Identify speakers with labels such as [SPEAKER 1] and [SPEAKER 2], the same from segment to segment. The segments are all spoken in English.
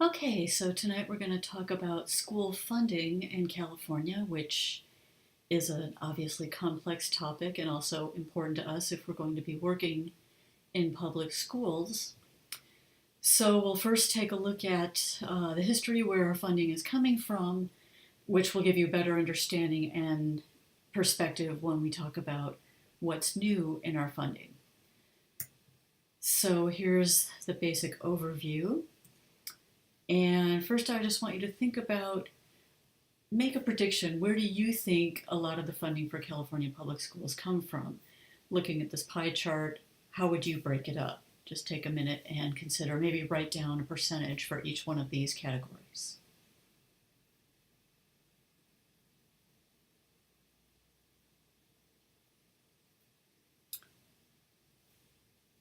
[SPEAKER 1] Okay, so tonight we're going to talk about school funding in California, which is an obviously complex topic and also important to us if we're going to be working in public schools. So we'll first take a look at the history where our funding is coming from, which will give you a better understanding and perspective when we talk about what's new in our funding. So here's the basic overview. And first, I just want you to think about, make a prediction. Where do you think a lot of the funding for California public schools come from? Looking at this pie chart, how would you break it up? Just take a minute and consider, maybe write down a percentage for each one of these categories.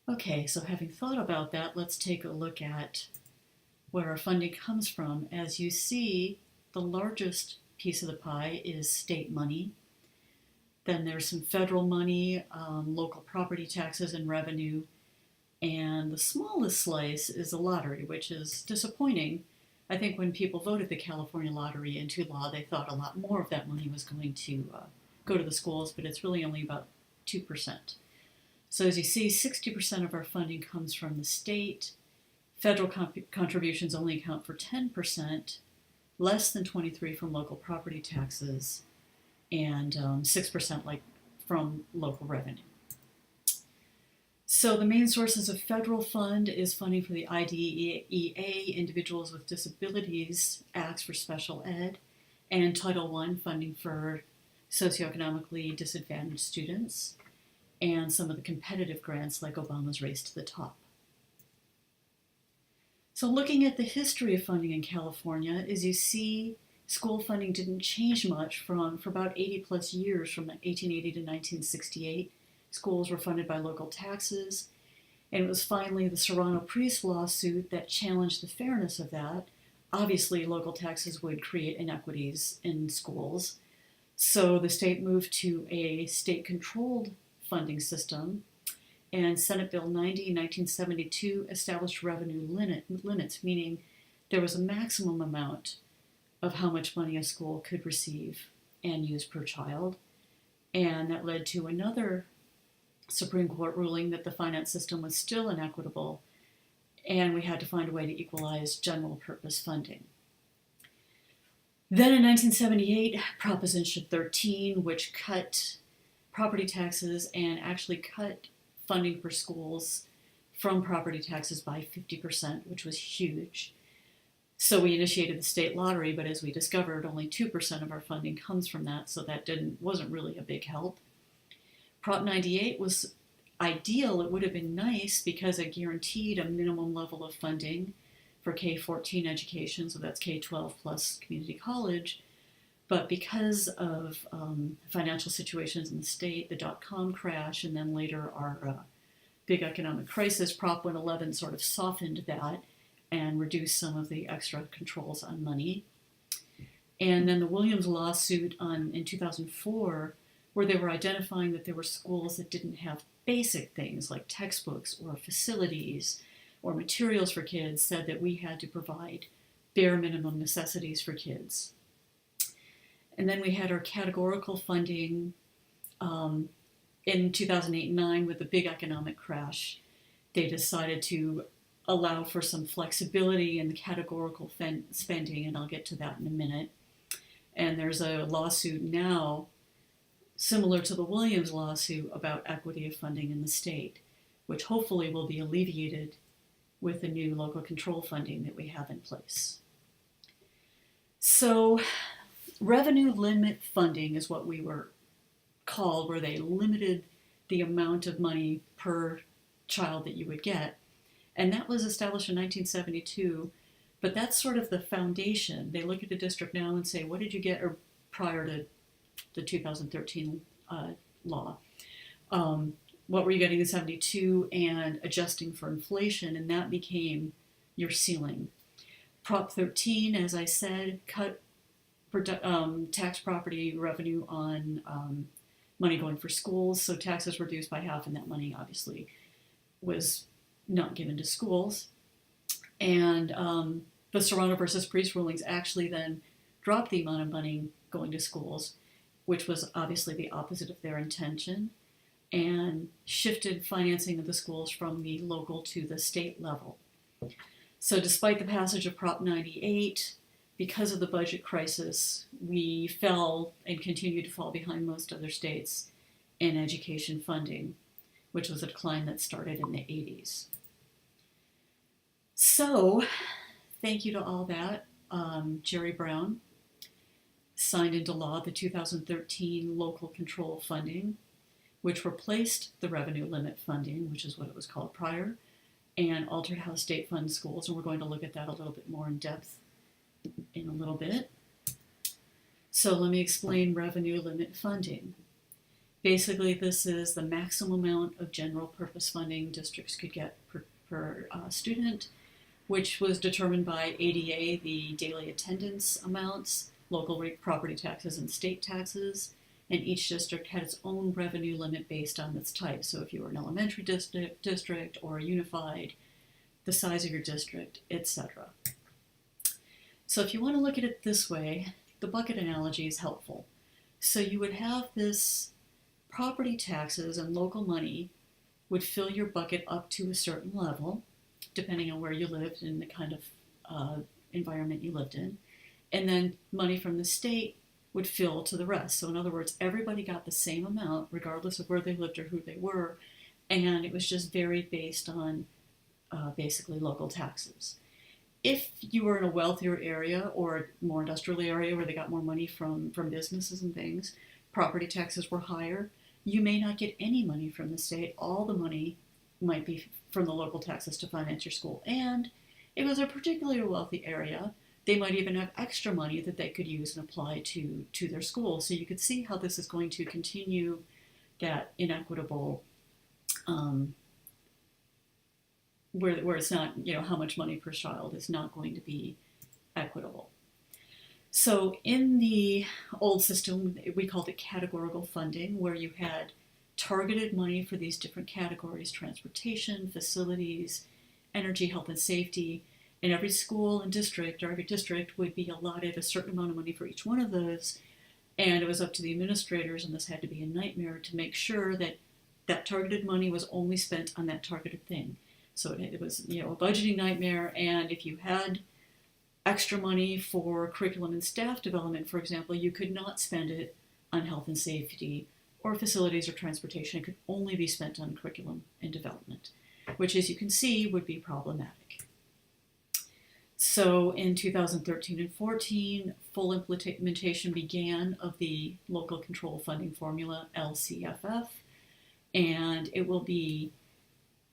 [SPEAKER 1] Okay, so having thought about that, let's take a look at where our funding comes from. As you see, the largest piece of the pie is state money. Then there's some federal money, local property taxes and revenue. And the smallest slice is the lottery, which is disappointing. I think when people voted the California lottery into law, they thought a lot more of that money was going to go to the schools, but it's really only about 2%. So as you see, 60% of our funding comes from the state. Federal contributions only account for 10%, less than 23% from local property taxes, and 6% from local revenue. So the main sources of federal fund is funding for the IDEA, Individuals with Disabilities Acts for Special Ed, and Title I funding for socioeconomically disadvantaged students, and some of the competitive grants like Obama's Race to the Top. So looking at the history of funding in California, as you see, school funding didn't change much for about 80 plus years, from 1880 to 1968. Schools were funded by local taxes, and it was finally the Serrano-Priest lawsuit that challenged the fairness of that. Obviously, local taxes would create inequities in schools, so the state moved to a state-controlled funding system, and Senate Bill 90 in 1972 established revenue limits, meaning there was a maximum amount of how much money a school could receive and use per child. And that led to another Supreme Court ruling that the finance system was still inequitable, and we had to find a way to equalize general purpose funding. Then in 1978, Proposition 13, which cut property taxes and actually cut funding for schools from property taxes by 50%, which was huge. So we initiated the state lottery, but as we discovered, only 2% of our funding comes from that, so that wasn't really a big help. Prop 98 was ideal. It would have been nice because it guaranteed a minimum level of funding for K-14 education, so that's K-12 plus community college. But because of financial situations in the state, the dot-com crash, and then later our big economic crisis, Prop 111 sort of softened that and reduced some of the extra controls on money. And then the Williams lawsuit in 2004, where they were identifying that there were schools that didn't have basic things like textbooks or facilities or materials for kids, said that we had to provide bare minimum necessities for kids. And then we had our categorical funding in 2008-9 with the big economic crash. They decided to allow for some flexibility in the categorical spending, and I'll get to that in a minute. And there's a lawsuit now similar to the Williams lawsuit about equity of funding in the state, which hopefully will be alleviated with the new local control funding that we have in place. So revenue limit funding is what we were called, where they limited the amount of money per child that you would get. And that was established in 1972, but that's sort of the foundation. They look at the district now and say, what did you get, or prior to the 2013 law, what were you getting in 72, and adjusting for inflation, and that became your ceiling. Prop 13, as I said, cut tax property revenue on money going for schools, so taxes reduced by half, and that money obviously was not given to schools. And the Serrano versus Priest rulings actually then dropped the amount of money going to schools, which was obviously the opposite of their intention, and shifted financing of the schools from the local to the state level. So despite the passage of Prop 98, because of the budget crisis, we fell and continue to fall behind most other states in education funding, which was a decline that started in the 80s. So, thank you to all that. Jerry Brown signed into law the 2013 local control funding, which replaced the revenue limit funding, which is what it was called prior, and altered how state funds schools. And we're going to look at that a little bit more in depth in a little bit. So let me explain revenue limit funding. Basically, this is the maximum amount of general purpose funding districts could get per student, which was determined by ADA, the daily attendance amounts, local property taxes, and state taxes. And each district had its own revenue limit based on its type. So if you were an elementary district or a unified, the size of your district, etc. So if you want to look at it this way, the bucket analogy is helpful. So you would have this property taxes and local money would fill your bucket up to a certain level, depending on where you lived and the kind of environment you lived in. And then money from the state would fill to the rest. So in other words, everybody got the same amount, regardless of where they lived or who they were, and it was just varied based on basically local taxes. If you were in a wealthier area or a more industrial area where they got more money from businesses and things, property taxes were higher, you may not get any money from the state. All the money might be from the local taxes to finance your school. And if it was a particularly wealthy area, they might even have extra money that they could use and apply to their school. So you could see how this is going to continue that inequitable, where it's not, how much money per child is not going to be equitable. So in the old system, we called it categorical funding, where you had targeted money for these different categories: transportation, facilities, energy, health, and safety. And every school and district, or every district, would be allotted a certain amount of money for each one of those. And it was up to the administrators, and this had to be a nightmare, to make sure that that targeted money was only spent on that targeted thing. So it was, a budgeting nightmare. And if you had extra money for curriculum and staff development, for example, you could not spend it on health and safety or facilities or transportation. It could only be spent on curriculum and development, which, as you can see, would be problematic. So in 2013 and 14, full implementation began of the local control funding formula, LCFF, and it will be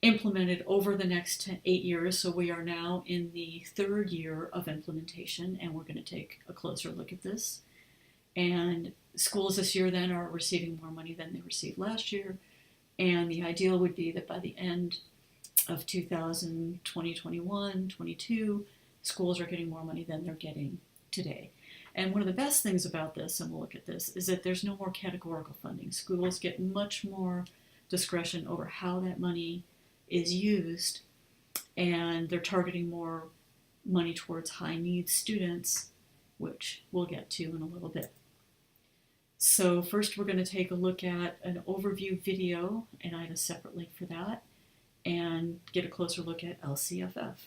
[SPEAKER 1] implemented over the next 8 years. So we are now in the third year of implementation, and we're going to take a closer look at this. And schools this year then are receiving more money than they received last year, and the ideal would be that by the end of 2020, 21, 22, schools are getting more money than they're getting today. And one of the best things about this, and we'll look at this, is that there's no more categorical funding. Schools get much more discretion over how that money is used, and they're targeting more money towards high needs students, which we'll get to in a little bit. So first we're going to take a look at an overview video, and I have a separate link for that, and get a closer look at LCFF.